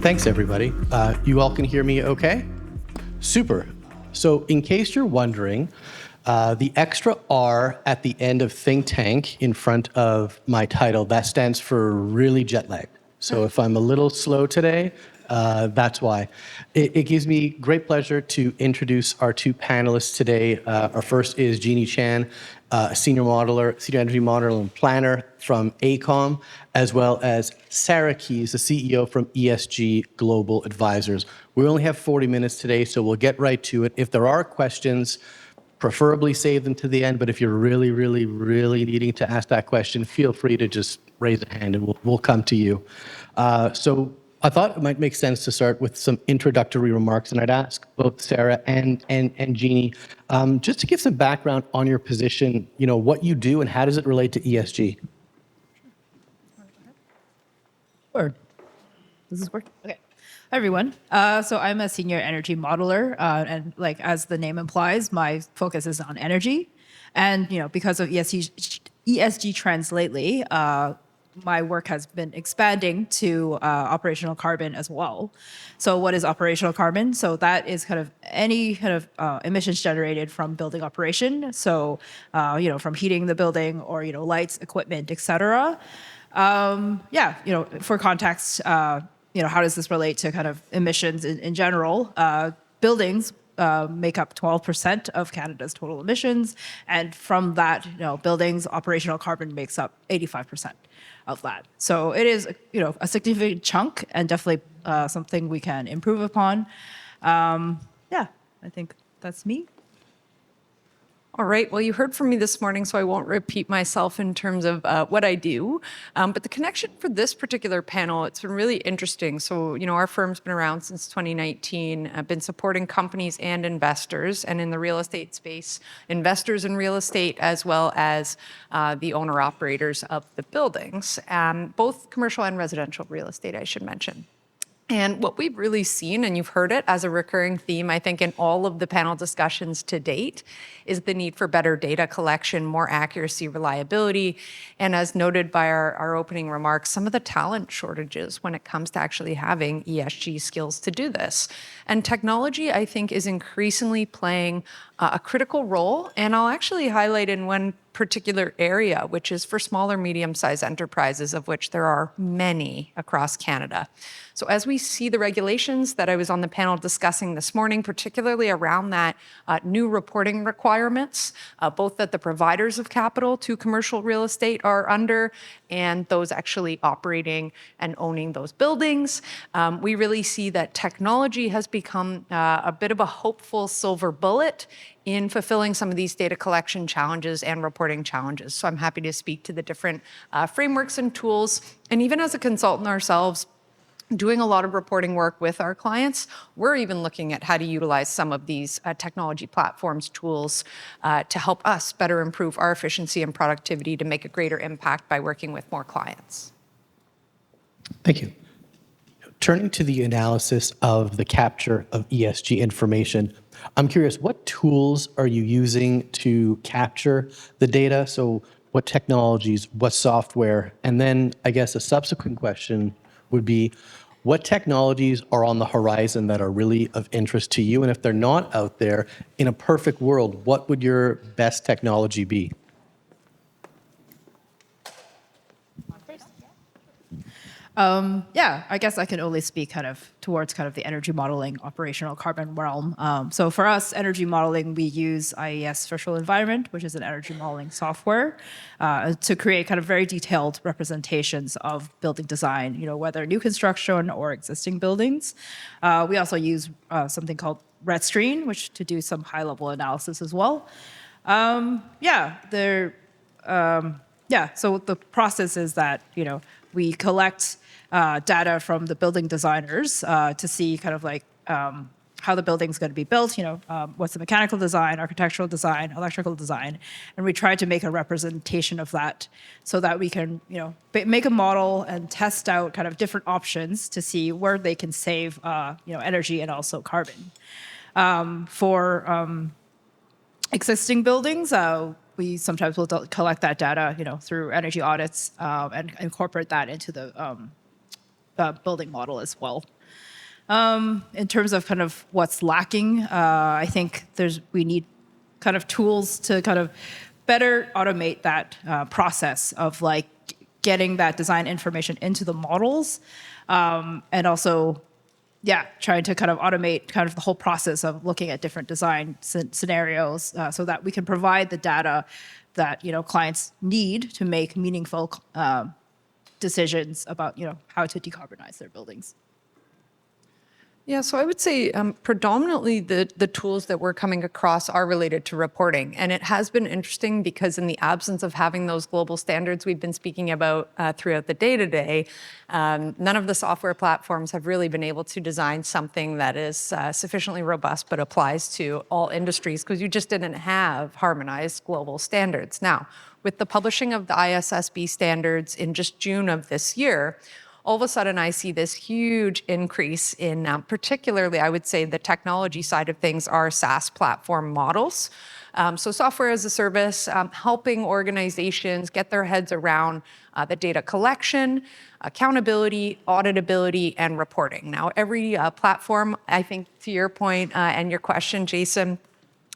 Thanks, everybody. You all can hear me okay? Super. So in case you're wondering, the extra R at the end of think tank in front of my title, that stands for really jet lagged. So if I'm a little slow today, that's why. It gives me great pleasure to introduce our two panelists today. Our first is Jeanie Chan, senior energy modeler and planner from AECOM, as well as Sarah Keys, the CEO from ESG Global Advisors. We only have 40 minutes today, so we'll get right to it. If there are questions, preferably save them to the end, but if you're really, really, really needing to ask that question, feel free to just raise a hand and we'll come to you. So I thought it might make sense to start with some introductory remarks, and I'd ask both Sarah and Jeanie just to give some background on your position, what you do and how does it relate to ESG? Sure. Does this work? Okay. Hi, everyone. So I'm a senior energy modeler, and as the name implies, my focus is on energy. And because of ESG trends lately, my work has been expanding to operational carbon as well. So what is operational carbon? So that is kind of any kind of emissions generated from building operation. So from heating the building or lights, equipment, etc. For context. How does this relate to kind of emissions in general? Buildings make up 12% of Canada's total emissions. And from that, buildings, operational carbon makes up 85% of that. So it is, a significant chunk and definitely something we can improve upon. I think that's me. All right, well, you heard from me this morning, so I won't repeat myself in terms of what I do. But the connection for this particular panel, it's been really interesting. So, our firm's been around since 2019. I've been supporting companies and investors, and in the real estate space, investors in real estate, as well as the owner-operators of the buildings, both commercial and residential real estate, I should mention. And what we've really seen, and you've heard it as a recurring theme, I think, in all of the panel discussions to date, is the need for better data collection, more accuracy, reliability, and as noted by our opening remarks, some of the talent shortages when it comes to actually having ESG skills to do this. And technology, I think, is increasingly playing a critical role, and I'll actually highlight in one particular area, which is for smaller, medium-sized enterprises, of which there are many across Canada. So as we see the regulations that I was on the panel discussing this morning, particularly around that new reporting requirements, both that the providers of capital to commercial real estate are under and those actually operating and owning those buildings, we really see that technology has become a bit of a hopeful silver bullet in fulfilling some of these data collection challenges and reporting challenges. So I'm happy to speak to the different frameworks and tools. And even as a consultant ourselves, doing a lot of reporting work with our clients, we're even looking at how to utilize some of these technology platforms, tools to help us better improve our efficiency and productivity to make a greater impact by working with more clients. Thank you. Turning to the analysis of the capture of ESG information, I'm curious, what tools are you using to capture the data? So what technologies, what software? And then I guess a subsequent question would be, what technologies are on the horizon that are really of interest to you? And if they're not out there, in a perfect world, what would your best technology be? I guess I can only speak towards the energy modeling operational carbon realm. So for us, energy modeling, we use IES Virtual Environment, which is an energy modeling software, to create very detailed representations of building design, whether new construction or existing buildings. We also use something called RedScreen, which to do some high-level analysis as well. So the process is that, we collect data from the building designers to see how the building's going to be built, what's the mechanical design, architectural design, electrical design, and we try to make a representation of that so that we can, make a model and test out different options to see where they can save, energy and also carbon. For existing buildings, we sometimes will collect that data, through energy audits and incorporate that into the building model as well. In terms of kind of what's lacking, I think we need kind of tools to kind of better automate that process of like getting that design information into the models, and also, yeah, trying to kind of automate kind of the whole process of looking at different design scenarios, so that we can provide the data that clients need to make meaningful decisions about how to decarbonize their buildings. Yeah, so I would say predominantly the tools that we're coming across are related to reporting. And it has been interesting because in the absence of having those global standards we've been speaking about throughout the day-to-day, none of the software platforms have really been able to design something that is sufficiently robust but applies to all industries because you just didn't have harmonized global standards. Now, with the publishing of the ISSB standards in just June of this year, all of a sudden I see this huge increase in particularly, I would say, the technology side of things are SaaS platform models. So software as a service, helping organizations get their heads around the data collection, accountability, auditability, and reporting. Now, every platform, I think to your point and your question, Jason,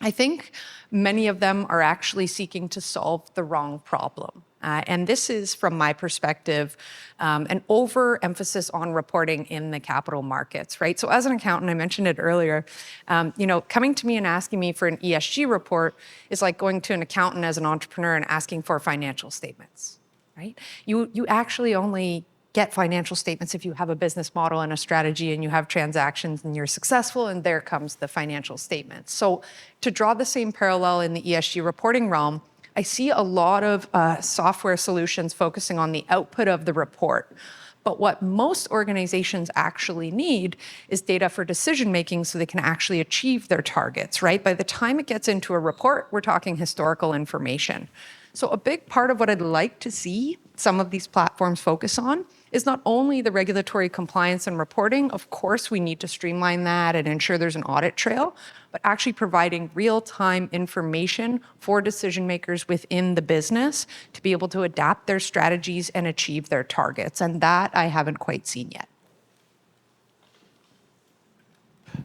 I think many of them are actually seeking to solve the wrong problem. And this is, from my perspective, an overemphasis on reporting in the capital markets, right? So as an accountant, I mentioned it earlier, coming to me and asking me for an ESG report is like going to an accountant as an entrepreneur and asking for financial statements, right? You actually only get financial statements if you have a business model and a strategy and you have transactions and you're successful, and there comes the financial statements. So to draw the same parallel in the ESG reporting realm, I see a lot of software solutions focusing on the output of the report. But what most organizations actually need is data for decision making so they can actually achieve their targets, right? By the time it gets into a report, we're talking historical information. So a big part of what I'd like to see some of these platforms focus on is not only the regulatory compliance and reporting. Of course, we need to streamline that and ensure there's an audit trail, but actually providing real-time information for decision makers within the business to be able to adapt their strategies and achieve their targets. And that I haven't quite seen yet.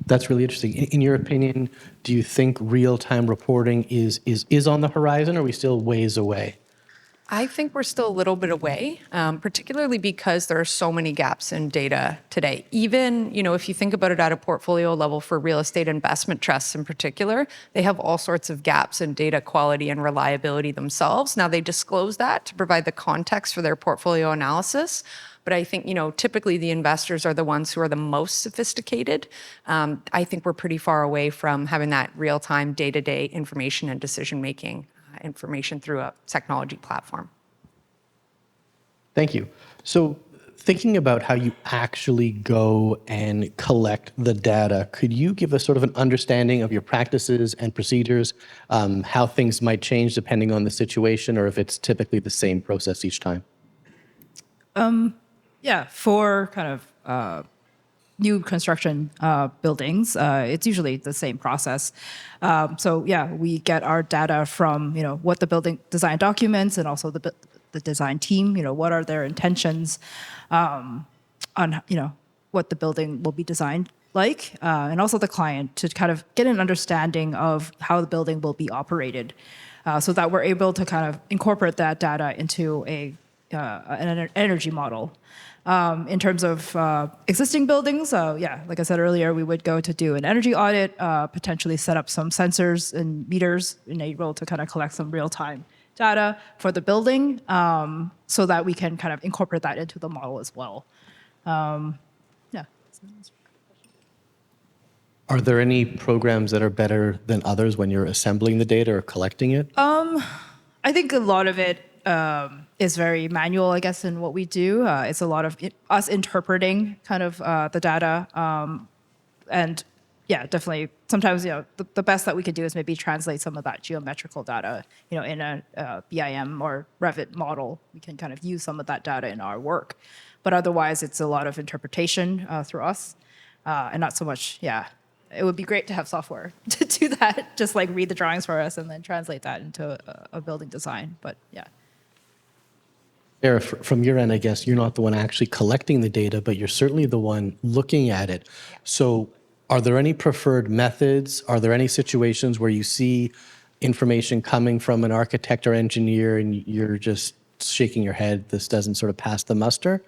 That's really interesting. In your opinion, do you think real-time reporting is on the horizon, or are we still ways away? I think we're still a little bit away, particularly because there are so many gaps in data today. Even, if you think about it at a portfolio level for real estate investment trusts in particular, they have all sorts of gaps in data quality and reliability themselves. Now, they disclose that to provide the context for their portfolio analysis. But I think, typically the investors are the ones who are the most sophisticated. I think we're pretty far away from having that real-time day-to-day information and decision-making information through a technology platform. Thank you. So thinking about how you actually go and collect the data, could you give us sort of an understanding of your practices and procedures, how things might change depending on the situation, or if it's typically the same process each time? Yeah, for kind of new construction buildings, it's usually the same process. So yeah, we get our data from what the building design documents and also the design team. What are their intentions on what the building will be designed like, and also the client to kind of get an understanding of how the building will be operated, so that we're able to kind of incorporate that data into an energy model. In terms of existing buildings, yeah, like I said earlier, we would go to do an energy audit, potentially set up some sensors and meters enabled to kind of collect some real-time data for the building, so that we can kind of incorporate that into the model as well. Yeah. Are there any programs that are better than others when you're assembling the data or collecting it? I think a lot of it is very manual, I guess, in what we do. It's a lot of us interpreting kind of the data. And yeah, definitely sometimes, the best that we could do is maybe translate some of that geometrical data, in a BIM or Revit model. We can kind of use some of that data in our work. But otherwise, it's a lot of interpretation through us, and not so much, yeah. It would be great to have software to do that, just like read the drawings for us and then translate that into a building design. But yeah. Sarah, from your end, I guess you're not the one actually collecting the data, but you're certainly the one looking at it. So are there any preferred methods? Are there any situations where you see information coming from an architect or engineer and you're just shaking your head, this doesn't sort of pass the muster?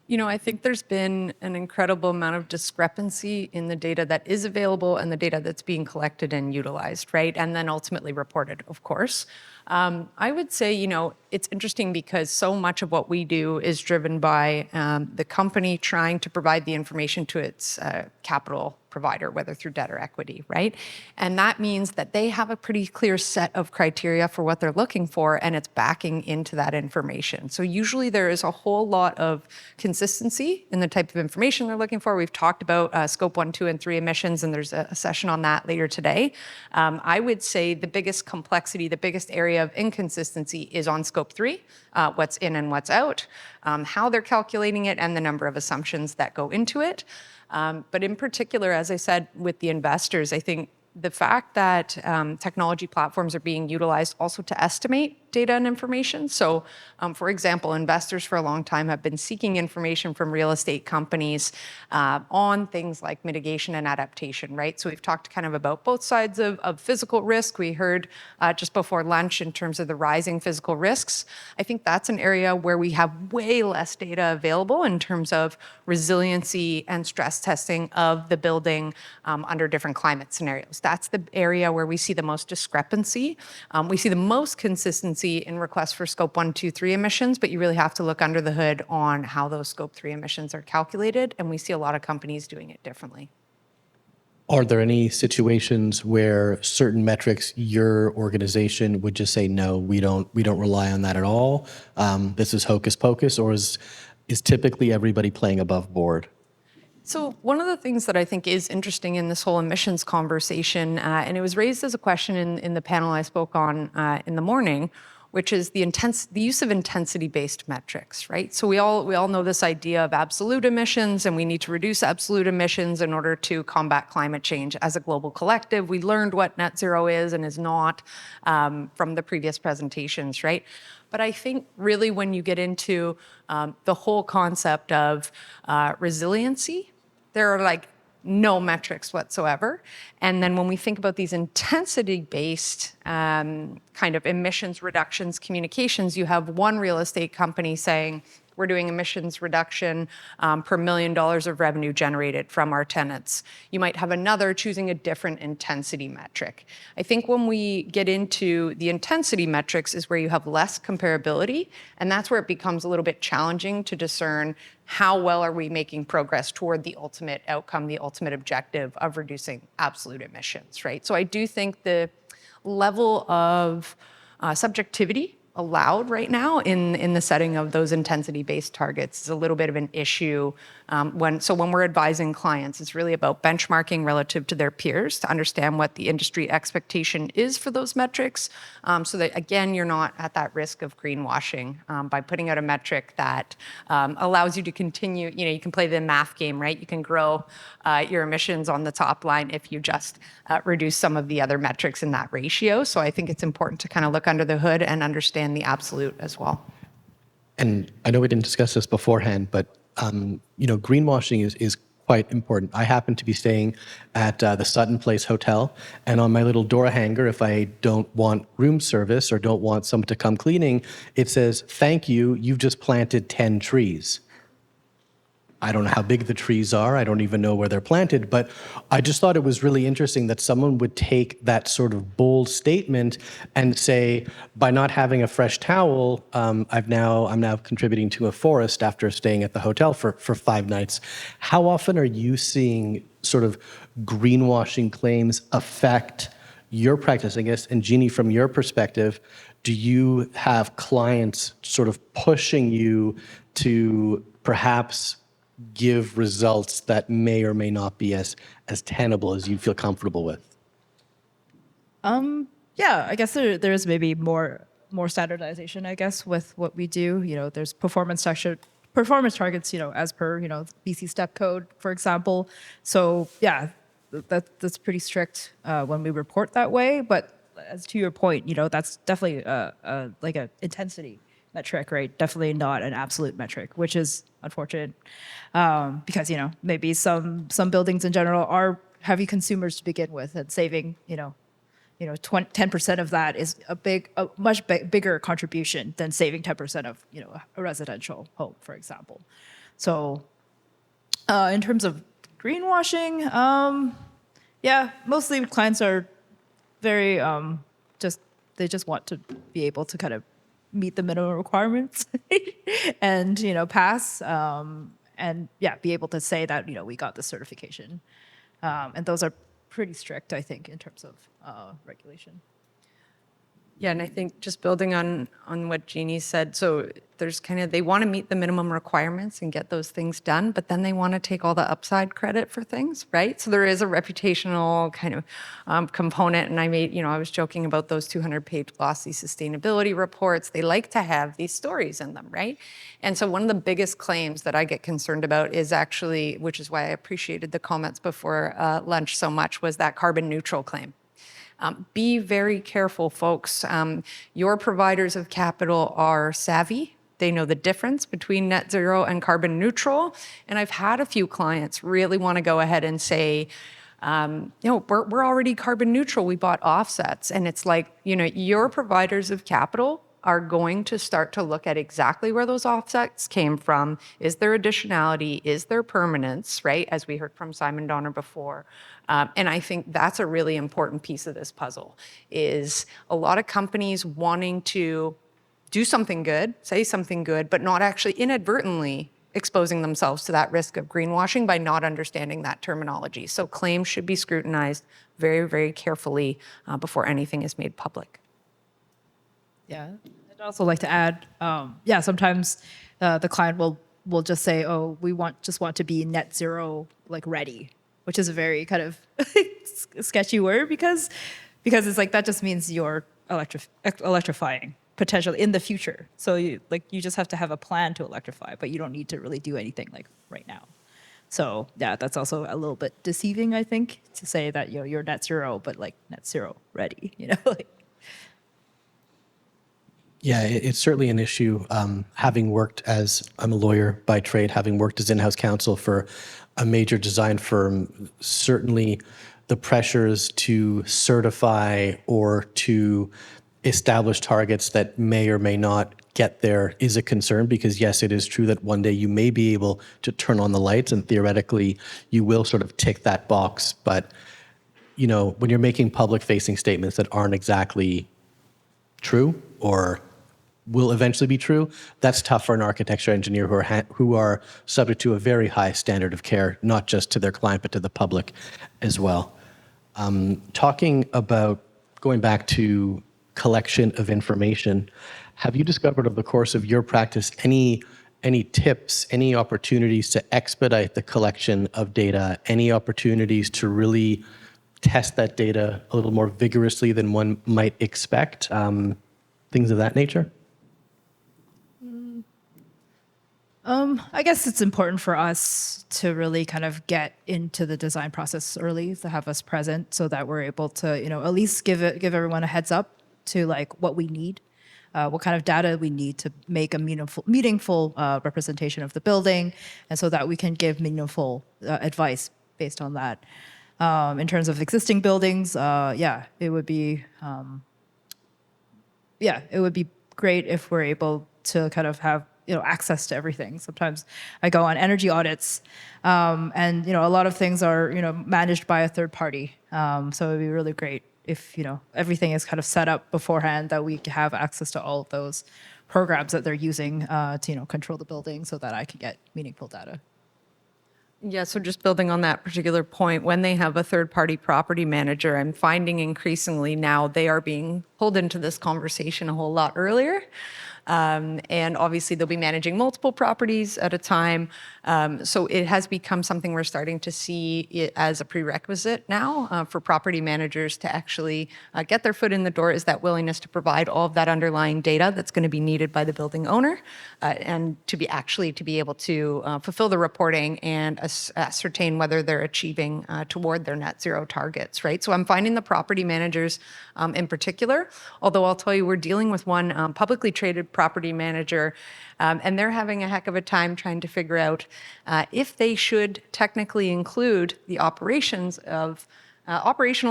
I think there's been an incredible amount of discrepancy in the data that is available and the data that's being collected and utilized, right? And then ultimately reported, of course. I would say, it's interesting because so much of what we do is driven by the company trying to provide the information to its capital provider, whether through debt or equity, right? And that means that they have a pretty clear set of criteria for what they're looking for, and it's backing into that information. So usually there is a whole lot of consistency in the type of information they're looking for. We've talked about scope 1, 2, and 3 emissions, and there's a session on that later today. I would say the biggest complexity, the biggest area of inconsistency is on scope 3, what's in and what's out, how they're calculating it, and the number of assumptions that go into it. But in particular, as I said, with the investors, I think the fact that technology platforms are being utilized also to estimate data and information. So, for example, investors for a long time have been seeking information from real estate companies on things like mitigation and adaptation, right? So we've talked kind of about both sides of physical risk. We heard just before lunch in terms of the rising physical risks. I think that's an area where we have way less data available in terms of resiliency and stress testing of the building under different climate scenarios. That's the area where we see the most discrepancy. We see the most consistency in requests for scope 1, 2, 3 emissions, but you really have to look under the hood on how those scope 3 emissions are calculated, and we see a lot of companies doing it differently. Are there any situations where certain metrics your organization would just say, no, we don't rely on that at all? This is hocus pocus, or is typically everybody playing above board? So one of the things that I think is interesting in this whole emissions conversation, and it was raised as a question in the panel I spoke on in the morning, which is the use of intensity-based metrics, right? So we all know this idea of absolute emissions, and we need to reduce absolute emissions in order to combat climate change as a global collective. We learned what net zero is and is not from the previous presentations, right? But I think really when you get into the whole concept of resiliency, there are like no metrics whatsoever. And then when we think about these intensity-based kind of emissions reductions communications, you have one real estate company saying, we're doing emissions reduction per $1 million of revenue generated from our tenants. You might have another choosing a different intensity metric. I think when we get into the intensity metrics is where you have less comparability, and that's where it becomes a little bit challenging to discern how well are we making progress toward the ultimate outcome, the ultimate objective of reducing absolute emissions, right? So I do think the level of subjectivity allowed right now in the setting of those intensity-based targets is a little bit of an issue. When we're advising clients, it's really about benchmarking relative to their peers to understand what the industry expectation is for those metrics, so that again you're not at that risk of greenwashing by putting out a metric that allows you to continue. You can play the math game, right? You can grow your emissions on the top line if you just reduce some of the other metrics in that ratio. So I think it's important to kind of look under the hood and understand the absolute as well. And I know we didn't discuss this beforehand, but greenwashing is quite important. I happen to be staying at the Sutton Place Hotel, and on my little door hanger, if I don't want room service or don't want someone to come cleaning, it says, "Thank you, you've just planted 10 trees." I don't know how big the trees are. I don't even know where they're planted, but I just thought it was really interesting that someone would take that sort of bold statement and say, by not having a fresh towel, I'm now contributing to a forest after staying at the hotel for 5 nights. How often are you seeing sort of greenwashing claims affect your practice, I guess? And Jeanie, from your perspective, do you have clients sort of pushing you to perhaps give results that may or may not be as tenable as you feel comfortable with? Yeah, I guess there is maybe more standardization, I guess, with what we do. There's performance targets, as per, BC Step Code, for example. So yeah, that's pretty strict when we report that way. But as to your point, that's definitely like a intensity metric, right? Definitely not an absolute metric, which is unfortunate, because maybe some buildings in general are heavy consumers to begin with, and saving 10% of that is a much bigger contribution than saving 10% of a residential home, for example. So in terms of greenwashing, yeah, mostly clients are very they just want to be able to kind of meet the minimum requirements and pass, and yeah, be able to say that we got the certification, and those are pretty strict, I think, in terms of regulation. Yeah, and I think just building on what Jeannie said, so there's they want to meet the minimum requirements and get those things done, but then they want to take all the upside credit for things, right? So there is a reputational kind of component, and I was joking about those 200-page glossy sustainability reports. They like to have these stories in them, right? And so one of the biggest claims that I get concerned about is actually, which is why I appreciated the comments before lunch so much, was that carbon neutral claim. Be very careful, folks. Your providers of capital are savvy. They know the difference between net zero and carbon neutral. And I've had a few clients really want to go ahead and say, we're already carbon neutral. We bought offsets. And it's like, your providers of capital are going to start to look at exactly where those offsets came from. Is there additionality? Is there permanence, right? As we heard from Simon Donner before. And I think that's a really important piece of this puzzle, is a lot of companies wanting to do something good, say something good, but not actually inadvertently exposing themselves to that risk of greenwashing by not understanding that terminology. So claims should be scrutinized very, very carefully before anything is made public. Yeah, I'd also like to add, sometimes the client will just say, "Oh, we just want to be net zero ready," which is a very kind of sketchy word because it's like that just means you're electrifying potentially in the future. So you just have to have a plan to electrify, but you don't need to really do anything right now. So yeah, that's also a little bit deceiving, I think, to say that you're net zero, but net zero ready. Yeah, it's certainly an issue. Having worked I'm a lawyer by trade, having worked as in-house counsel for a major design firm, certainly the pressures to certify or to establish targets that may or may not get there is a concern, because yes, it is true that one day you may be able to turn on the lights and theoretically you will sort of tick that box. But, when you're making public facing statements that aren't exactly true or will eventually be true, that's tough for an architecture engineer who are subject to a very high standard of care, not just to their client, but to the public as well. Talking about going back to collection of information, have you discovered over the course of your practice any tips, any opportunities to expedite the collection of data, any opportunities to really test that data a little more vigorously than one might expect? Things of that nature? I guess it's important for us to really kind of get into the design process early, to have us present so that we're able to, at least give everyone a heads up to what we need, what kind of data we need to make a meaningful representation of the building, and so that we can give meaningful advice based on that. In terms of existing buildings, it would be great if we're able to kind of have access to everything. Sometimes I go on energy audits, and a lot of things are managed by a third party. So it'd be really great if everything is kind of set up beforehand, that we have access to all of those programs that they're using to control the building, so that I can get meaningful data. Yeah, so just building on that particular point, when they have a third-party property manager, I'm finding increasingly now they are being pulled into this conversation a whole lot earlier. And obviously they'll be managing multiple properties at a time. So it has become something we're starting to see it as a prerequisite now for property managers to actually get their foot in the door, is that willingness to provide all of that underlying data that's going to be needed by the building owner, and to be able to fulfill the reporting and ascertain whether they're achieving toward their net zero targets, right? So I'm finding the property managers in particular, although I'll tell you, we're dealing with one publicly traded property manager, and they're having a heck of a time trying to figure out if they should technically include the operational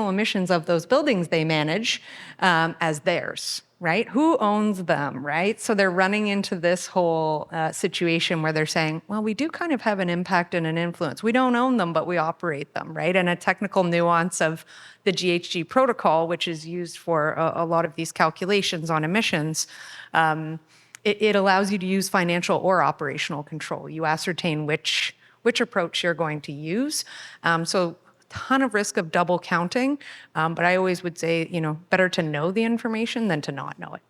emissions of those buildings they manage as theirs, right? Who owns them, right? So they're running into this whole situation where they're saying, well, we do kind of have an impact and an influence. We don't own them, but we operate them, right? And a technical nuance of the GHG protocol, which is used for a lot of these calculations on emissions, it allows you to use financial or operational control. You ascertain which approach you're going to use. So ton of risk of double counting, but I always would say, better to know the information than to not know it.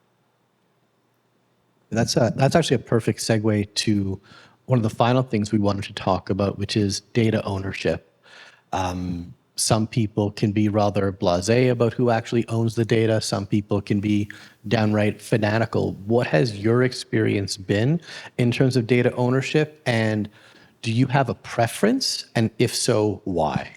That's actually a perfect segue to one of the final things we wanted to talk about, which is data ownership. Some people can be rather blasé about who actually owns the data. Some people can be downright fanatical. What has your experience been in terms of data ownership, and do you have a preference? And if so, why?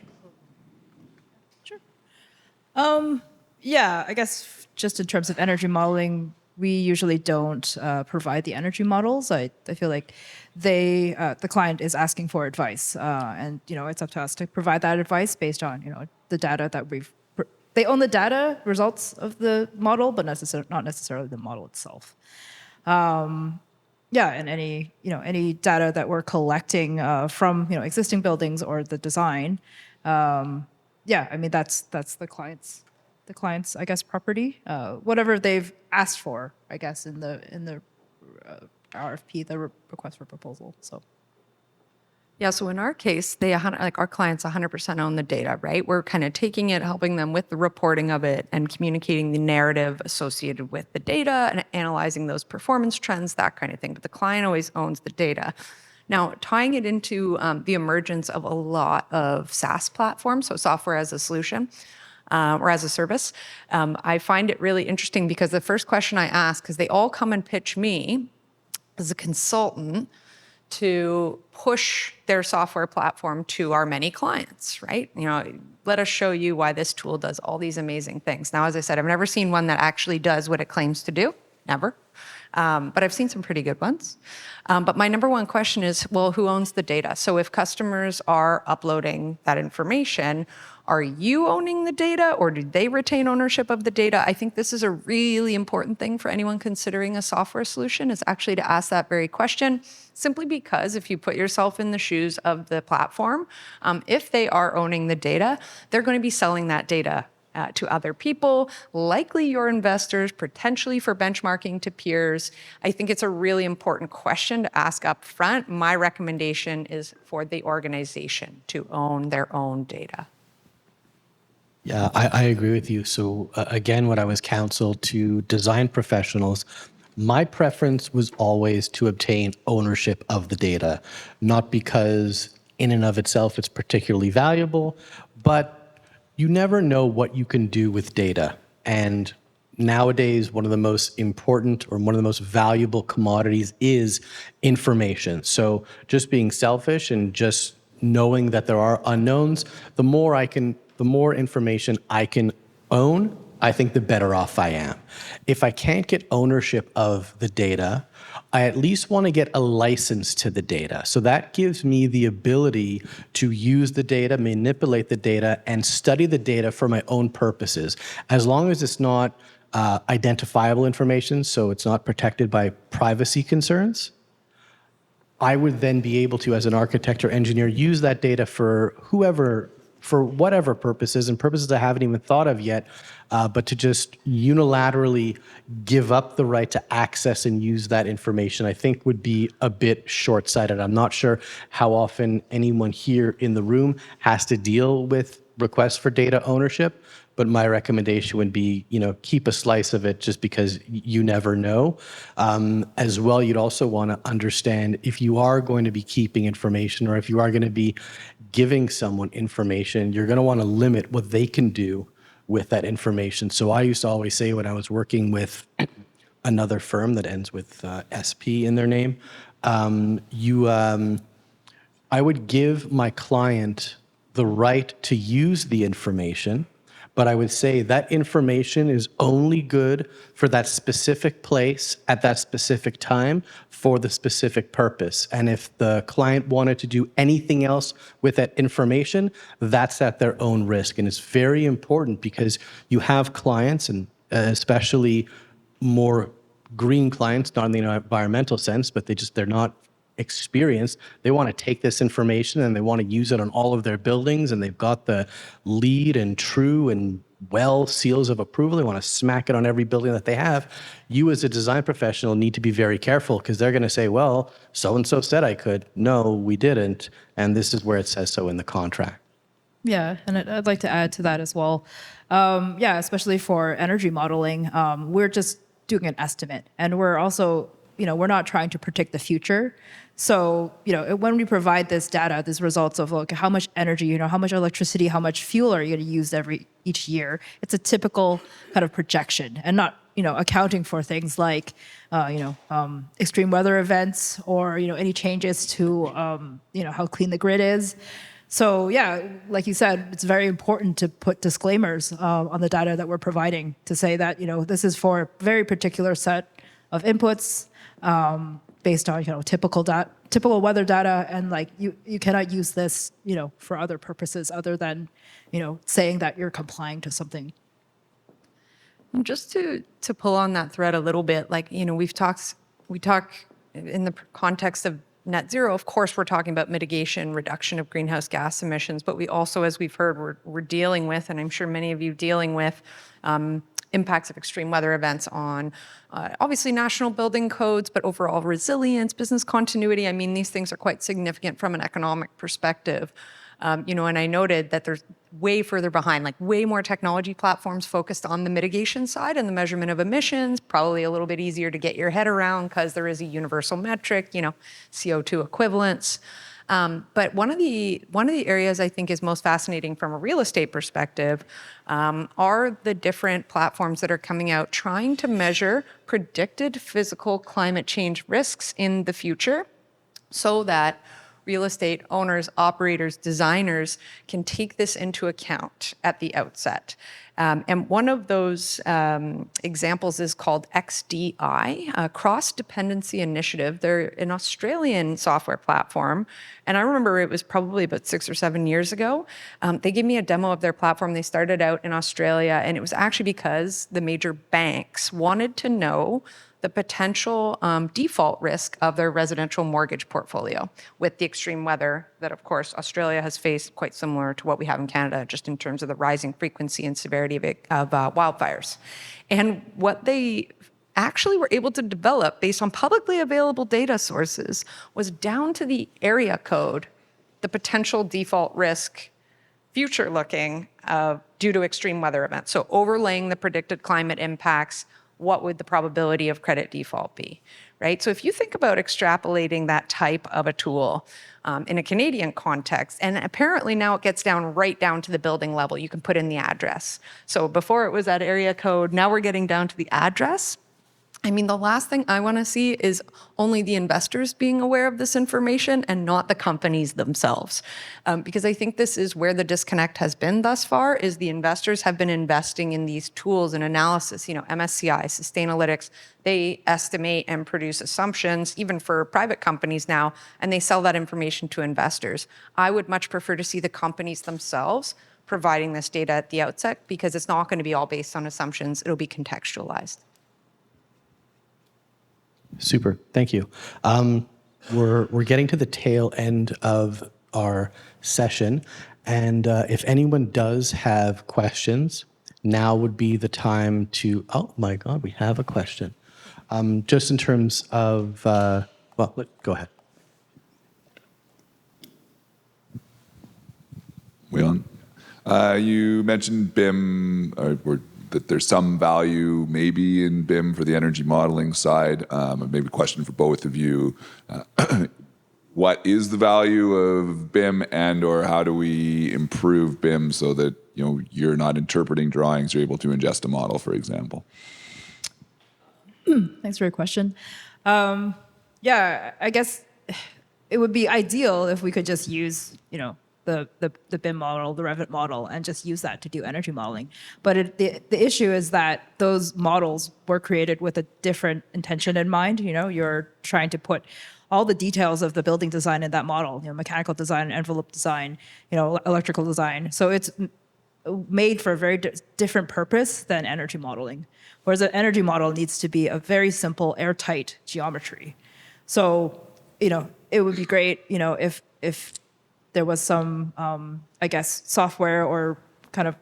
Yeah, I guess just in terms of energy modeling, we usually don't provide the energy models. I feel like the client is asking for advice, and it's up to us to provide that advice based on the data that they own the data results of the model, but not necessarily the model itself. Yeah, and any data that we're collecting from existing buildings or the design. Yeah, I mean that's the client's I guess property, whatever they've asked for, I guess in the RFP, the request for proposal. So yeah, so in our case, our clients 100% own the data, right? We're kind of taking it, helping them with the reporting of it, and communicating the narrative associated with the data and analyzing those performance trends, that kind of thing. But the client always owns the data. Now, tying it into the emergence of a lot of SaaS platforms, so software as a solution or as a service, I find it really interesting because the first question I ask, because they all come and pitch me as a consultant to push their software platform to our many clients, right? Let us show you why this tool does all these amazing things. Now, as I said, I've never seen one that actually does what it claims to do, never. But I've seen some pretty good ones. But my number one question is, well, who owns the data? So if customers are uploading that information, are you owning the data or do they retain ownership of the data? I think this is a really important thing for anyone considering a software solution, is actually to ask that very question, simply because if you put yourself in the shoes of the platform, if they are owning the data, they're going to be selling that data to other people, likely your investors, potentially for benchmarking to peers. I think it's a really important question to ask up front. My recommendation is for the organization to own their own data. Yeah, I agree with you. So again, when I was counseled to design professionals, my preference was always to obtain ownership of the data, not because in and of itself it's particularly valuable, but you never know what you can do with data. And nowadays, one of the most important or one of the most valuable commodities is information. So just being selfish and just knowing that there are unknowns, the more information I can own, I think the better off I am. If I can't get ownership of the data, I at least want to get a license to the data. So that gives me the ability to use the data, manipulate the data, and study the data for my own purposes. As long as it's not identifiable information, so it's not protected by privacy concerns, I would then be able to, as an architect or engineer, use that data for whatever purposes, and purposes I haven't even thought of yet, but to just unilaterally give up the right to access and use that information, I think would be a bit short-sighted. I'm not sure how often anyone here in the room has to deal with requests for data ownership, but my recommendation would be, keep a slice of it just because you never know. As well, you'd also want to understand if you are going to be keeping information or if you are going to be giving someone information, you're going to want to limit what they can do with that information. So I used to always say when I was working with another firm that ends with SP in their name, I would give my client the right to use the information, But I would say that information is only good for that specific place at that specific time for the specific purpose. And if the client wanted to do anything else with that information, that's at their own risk. And it's very important because you have clients, and especially more green clients, not in the environmental sense, but they're not experienced. They want to take this information and they want to use it on all of their buildings, and they've got the LEED and True and WELL seals of approval. They want to smack it on every building that they have. You as a design professional need to be very careful, because they're going to say, well, so-and-so said I could. No, we didn't. And this is where it says so in the contract. Yeah, and I'd like to add to that as well. Yeah, especially for energy modeling, we're just doing an estimate, and we're also, we're not trying to predict the future. So, when we provide this data, these results of look how much energy, how much electricity, how much fuel are you going to use each year, it's a typical kind of projection, and not accounting for things like extreme weather events, or any changes to how clean the grid is. So yeah, like you said, it's very important to put disclaimers on the data that we're providing to say that this is for a very particular set of inputs based on typical weather data, and like you cannot use this for other purposes other than saying that you're complying to something. And just to pull on that thread a little bit, like we talk in the context of net zero. Of course, we're talking about mitigation, reduction of greenhouse gas emissions, but we also, as we've heard, we're dealing with, and I'm sure many of you dealing with, impacts of extreme weather events on obviously national building codes, but overall resilience, business continuity. I mean, these things are quite significant from an economic perspective. And I noted that there's way further behind, like way more technology platforms focused on the mitigation side and the measurement of emissions, probably a little bit easier to get your head around because there is a universal metric, CO2 equivalents. But one of the areas I think is most fascinating from a real estate perspective are the different platforms that are coming out trying to measure predicted physical climate change risks in the future, so that real estate owners, operators, designers can take this into account at the outset. And one of those examples is called XDI, a Cross-Dependency Initiative. They're an Australian software platform. And I remember it was probably about 6 or 7 years ago. They gave me a demo of their platform. They started out in Australia, and it was actually because the major banks wanted to know the potential default risk of their residential mortgage portfolio with the extreme weather that, of course, Australia has faced, quite similar to what we have in Canada, just in terms of the rising frequency and severity of wildfires. And what they actually were able to develop based on publicly available data sources was down to the area code, the potential default risk future looking due to extreme weather events. So overlaying the predicted climate impacts, what would the probability of credit default be, right? So if you think about extrapolating that type of a tool in a Canadian context, and apparently now it gets right down to the building level, you can put in the address. So before it was that area code, now we're getting down to the address. I mean, the last thing I want to see is only the investors being aware of this information and not the companies themselves. Because I think this is where the disconnect has been thus far, is the investors have been investing in these tools and analysis, MSCI, Sustainalytics, they estimate and produce assumptions, even for private companies now, and they sell that information to investors. I would much prefer to see the companies themselves providing this data at the outset, because it's not going to be all based on assumptions, it'll be contextualized. Super, thank you. We're getting to the tail end of our session, and if anyone does have questions, now would be the time to. Oh my God, we have a question. Just in terms of, go ahead. We on? You mentioned BIM, or that there's some value maybe in BIM for the energy modeling side. Maybe a question for both of you. What is the value of BIM, and or how do we improve BIM so that you're not interpreting drawings, you're able to ingest a model, for example? Thanks for your question. Yeah, I guess it would be ideal if we could just use, the the BIM model, the Revit model, and just use that to do energy modeling. But the issue is that those models were created with a different intention in mind. You're trying to put all the details of the building design in that model, mechanical design, envelope design, electrical design. So it's made for a very different purpose than energy modeling. Whereas an energy model needs to be a very simple, airtight geometry. So, it would be great, if there was some, software or kind of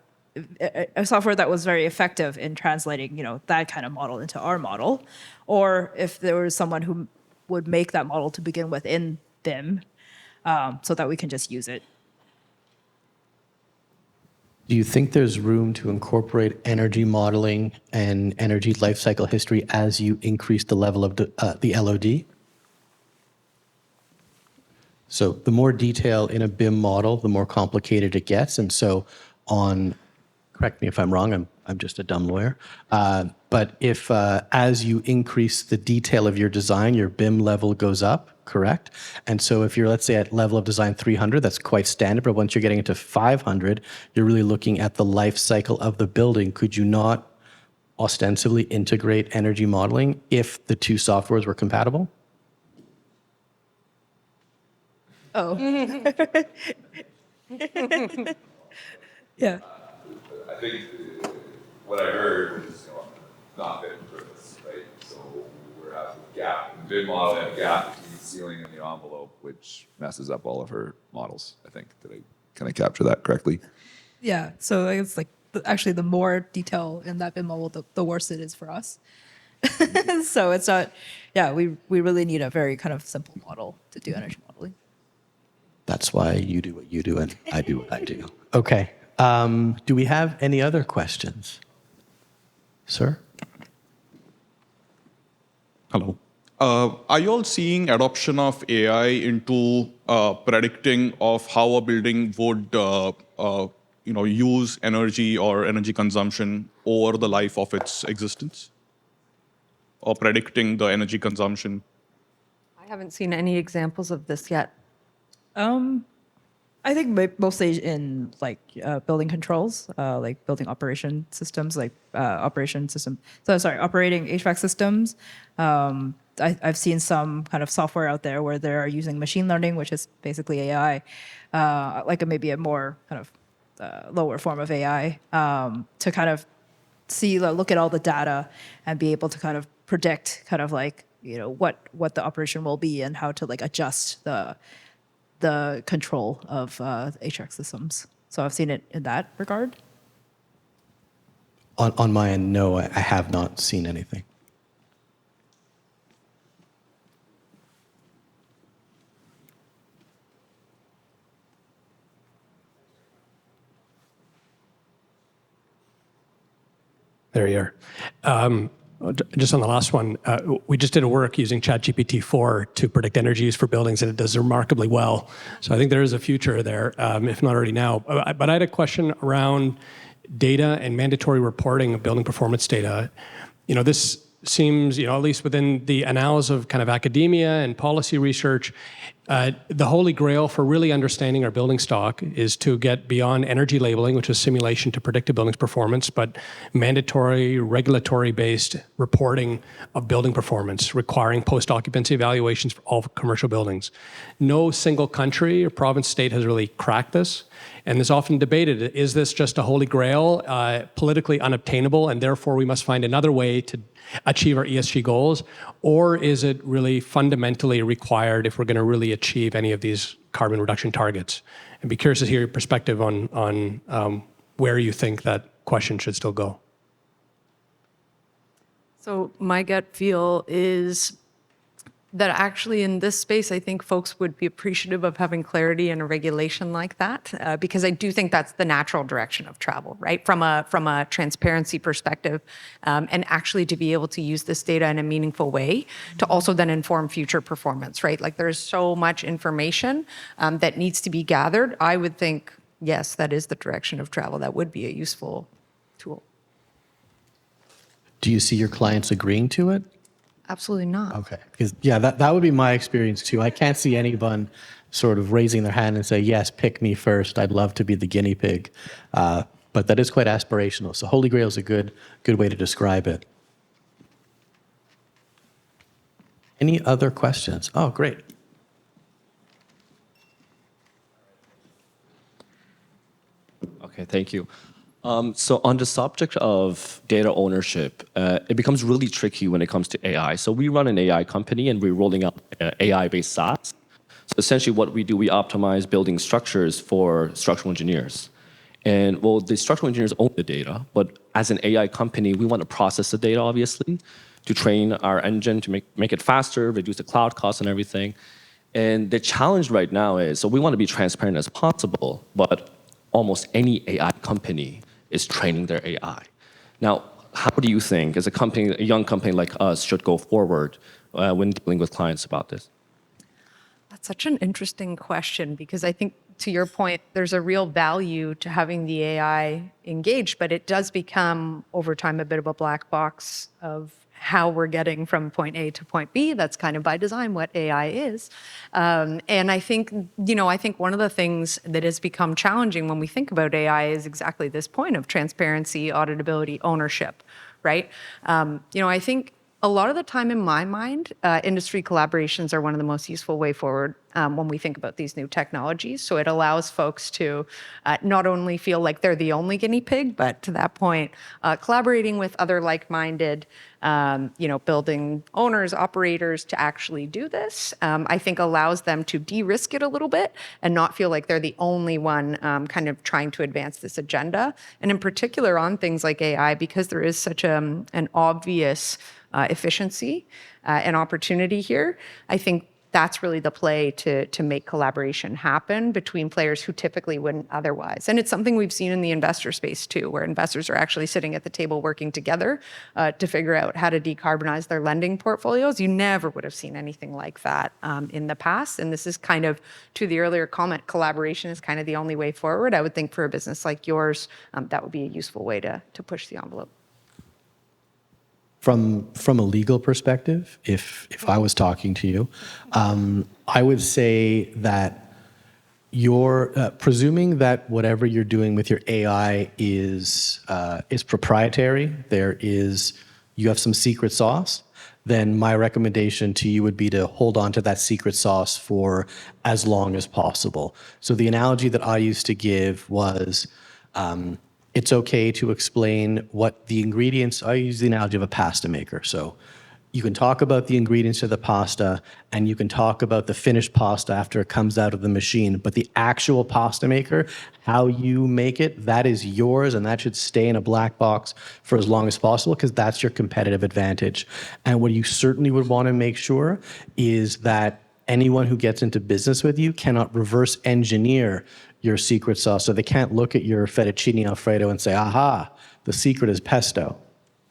a software that was very effective in translating, that kind of model into our model, or if there was someone who would make that model to begin with in BIM, so that we can just use it. Do you think there's room to incorporate energy modeling and energy life cycle history as you increase the level of the LOD? So the more detail in a BIM model, the more complicated it gets. And so correct me if I'm wrong, I'm just a dumb lawyer. But if as you increase the detail of your design, your BIM level goes up, correct? And so if you're, let's say, at level of design 300, that's quite standard. But once you're getting into 500, you're really looking at the life cycle of the building. Could you not ostensibly integrate energy modeling if the two softwares were compatible? Oh. Yeah. I think what I heard was not fit for purpose, right? So we're having a gap in the BIM model, we have a gap between the ceiling and the envelope, which messes up all of her models. I think, did I kind of capture that correctly? Yeah. So it's like actually the more detail in that BIM model, the worse it is for us. So it's not. Yeah, we really need a very kind of simple model to do energy modeling. That's why you do what you do and I do what I do. Okay. Do we have any other questions? Sir? Hello. Are you all seeing adoption of AI into predicting of how a building would use energy or energy consumption over the life of its existence? Or predicting the energy consumption? I haven't seen any examples of this yet. I think mostly in building controls, like building operation systems, operating HVAC systems. I've seen some kind of software out there where they're using machine learning, which is basically AI, maybe a more kind of lower form of AI, to kind of look at all the data and be able to kind of predict kind of what the operation will be and how to adjust the control of HVAC systems. So I've seen it in that regard. On my end, no, I have not seen anything. There you are. Just on the last one, we just did a work using ChatGPT 4 to predict energy use for buildings, and it does remarkably well. So I think there is a future there, if not already now. But I had a question around data and mandatory reporting of building performance data. This seems, at least within the annals of kind of academia and policy research, the holy grail for really understanding our building stock is to get beyond energy labeling, which is simulation to predict a building's performance, but mandatory, regulatory-based reporting of building performance, requiring post-occupancy evaluations for all commercial buildings. No single country or province, state has really cracked this, and is often debated, is this just a holy grail, politically unobtainable, and therefore we must find another way to achieve our ESG goals, or is it really fundamentally required if we're going to really achieve any of these carbon reduction targets? I'd be curious to hear your perspective on where you think that question should still go. So my gut feel is that actually in this space, I think folks would be appreciative of having clarity in a regulation like that, because I do think that's the natural direction of travel, right? From a transparency perspective, and actually to be able to use this data in a meaningful way to also then inform future performance, right? There's so much information that needs to be gathered. I would think, yes, that is the direction of travel. That would be a useful tool. Do you see your clients agreeing to it? Absolutely not. Okay, because that would be my experience too. I can't see anyone sort of raising their hand and say, yes, pick me first. I'd love to be the guinea pig. But that is quite aspirational. So Holy Grail is a good way to describe it. Any other questions? Oh, great. Okay, thank you. So on the subject of data ownership, it becomes really tricky when it comes to AI. So we run an AI company and we're rolling out AI-based SaaS. So essentially what we do, we optimize building structures for structural engineers. And well, the structural engineers own the data, but as an AI company, we want to process the data, obviously, to train our engine, to make it faster, reduce the cloud costs and everything. And the challenge right now is, so we want to be transparent as possible, but almost any AI company is training their AI. Now, how do you think, as a young company like us, should go forward when dealing with clients about this? That's such an interesting question because I think, to your point, there's a real value to having the AI engaged, but it does become, over time, a bit of a black box of how we're getting from point A to point B. That's kind of by design what AI is. And I think, one of the things that has become challenging when we think about AI is exactly this point of transparency, auditability, ownership, right? I think a lot of the time in my mind, industry collaborations are one of the most useful way forward when we think about these new technologies. So it allows folks to not only feel like they're the only guinea pig, but to that point, collaborating with other like-minded, building owners, operators to actually do this, I think allows them to de-risk it a little bit and not feel like they're the only one kind of trying to advance this agenda. And in particular on things like AI, because there is such an obvious efficiency and opportunity here, I think that's really the play to make collaboration happen between players who typically wouldn't otherwise. And it's something we've seen in the investor space too, where investors are actually sitting at the table working together to figure out how to decarbonize their lending portfolios. You never would have seen anything like that in the past. And this is kind of, to the earlier comment, collaboration is kind of the only way forward. I would think for a business like yours, that would be a useful way to push the envelope. From a legal perspective, if I was talking to you, I would say that you're presuming that whatever you're doing with your AI is proprietary. You have some secret sauce. Then my recommendation to you would be to hold on to that secret sauce for as long as possible. So the analogy that I used to give was, it's okay to explain what the ingredients, I use the analogy of a pasta maker. So you can talk about the ingredients of the pasta and you can talk about the finished pasta after it comes out of the machine, but the actual pasta maker, how you make it, that is yours and that should stay in a black box for as long as possible because that's your competitive advantage. And what you certainly would want to make sure is that anyone who gets into business with you cannot reverse engineer your secret sauce. So they can't look at your fettuccine Alfredo and say, aha, the secret is pesto.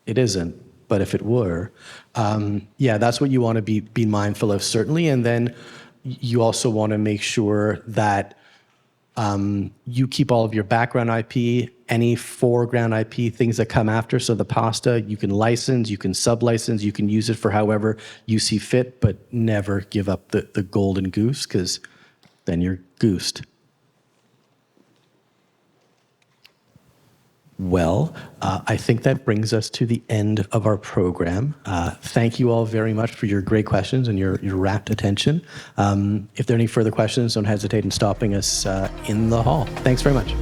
It isn't, but if it were, that's what you want to be mindful of, certainly. And then you also want to make sure that you keep all of your background IP, any foreground IP, things that come after. So the pasta, you can license, you can sub-license, you can use it for however you see fit, but never give up the golden goose because then you're goosed. Well, I think that brings us to the end of our program. Thank you all very much for your great questions and your rapt attention. If there are any further questions, don't hesitate in stopping us in the hall. Thanks very much.